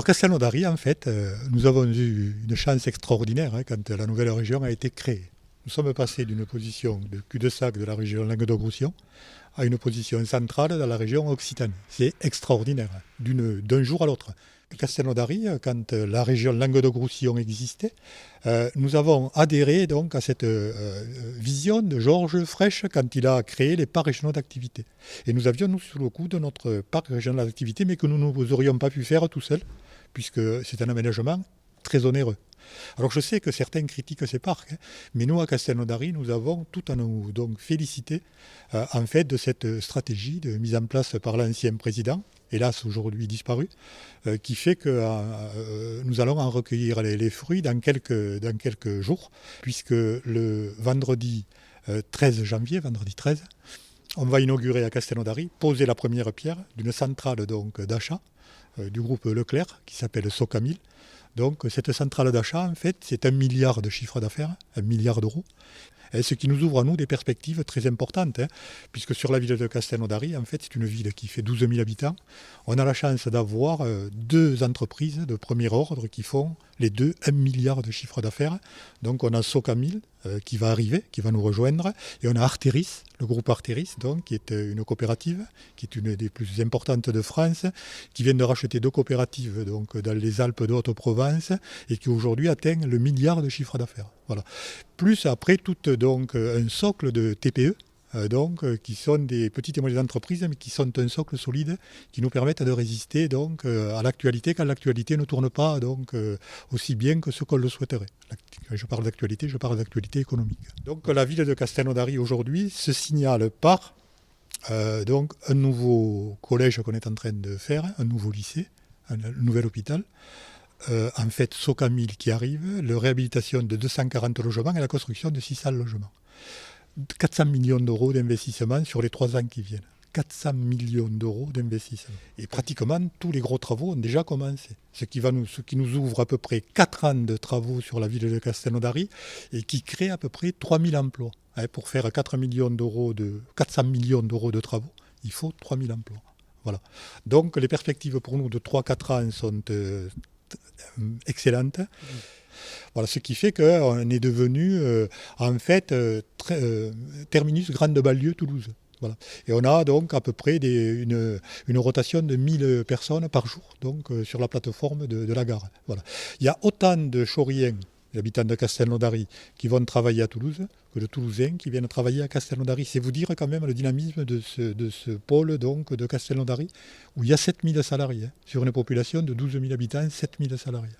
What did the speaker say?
Castelnaudary, en fait, nous avons eu une chance extraordinaire quand la nouvelle région a été créée. Nous sommes passés d'une position de cul-de-sac de la région Languedoc-Roussillon à une position centrale dans la région Occitanie. C'est extraordinaire, d'un jour à l'autre. Castelnaudary, quand la région Languedoc-Roussillon existait, nous avons adhéré donc à cette vision de Georges Frêche quand il a créé les parcs régionaux d'activité. Et nous avions, nous, sous le coup de notre parc régional d'activité, mais que nous n'aurions pas pu faire tout seuls, puisque c'est un aménagement très onéreux. Alors je sais que certains critiquent ces parcs, mais nous à Castelnaudary, nous avons tout à nous donc féliciter en fait de cette stratégie de mise en place par l'ancien président, hélas aujourd'hui disparu, qui fait que nous allons en recueillir les fruits dans quelques jours, puisque le vendredi 13 janvier, vendredi 13, on va inaugurer à Castelnaudary, poser la première pierre d'une centrale donc d'achat du groupe Leclerc qui s'appelle Socamil. Donc cette centrale d'achat, en fait, c'est 1 milliard de chiffre d'affaires, 1 milliard d'euros, ce qui nous ouvre à nous des perspectives très importantes, puisque sur la ville de Castelnaudary, en fait, c'est une ville qui fait 12 000 habitants. On a la chance d'avoir deux entreprises de premier ordre qui font les deux 1 milliard de chiffre d'affaires. Donc on a Socamil qui va arriver, qui va nous rejoindre, et on a Arteris, le groupe Arteris, donc, qui est une coopérative, qui est une des plus importantes de France, qui vient de racheter 2 coopératives donc, dans les Alpes de Haute-Provence, et qui aujourd'hui atteint le milliard de chiffre d'affaires. Voilà. Plus après, tout donc, un socle de TPE, qui sont des petites et moyennes entreprises, mais qui sont un socle solide, qui nous permettent de résister donc, à l'actualité, quand l'actualité ne tourne pas donc, aussi bien que ce qu'on le souhaiterait. Quand je parle d'actualité, je parle d'actualité économique. Donc la ville de Castelnaudary aujourd'hui se signale par donc, un nouveau collège qu'on est en train de faire, un nouveau lycée, un nouvel hôpital. En fait, Socamil qui arrive, la réhabilitation de 240 logements et la construction de 600 logements. 400 millions d'euros d'investissement sur les 3 ans qui viennent. 400 millions d'euros d'investissement. Et pratiquement tous les gros travaux ont déjà commencé. Ce qui nous ouvre à peu près 4 ans de travaux sur la ville de Castelnaudary et qui crée à peu près 3000 emplois. Pour faire 400 millions d'euros de travaux, il faut 3000 emplois. Voilà. Donc les perspectives pour nous de 3-4 ans sont excellentes. Voilà, ce qui fait qu'on est devenu en fait terminus grande banlieue Toulouse. Voilà. Et on a donc à peu près une rotation de 1000 personnes par jour donc, sur la plateforme de la gare. Voilà. Il y a autant de Chauriens, les habitants de Castelnaudary, qui vont travailler à Toulouse, que de Toulousains qui viennent travailler à Castelnaudary. C'est vous dire quand même le dynamisme de ce pôle donc, de Castelnaudary, où il y a 7000 salariés. Sur une population de 12 000 habitants, 7000 salariés.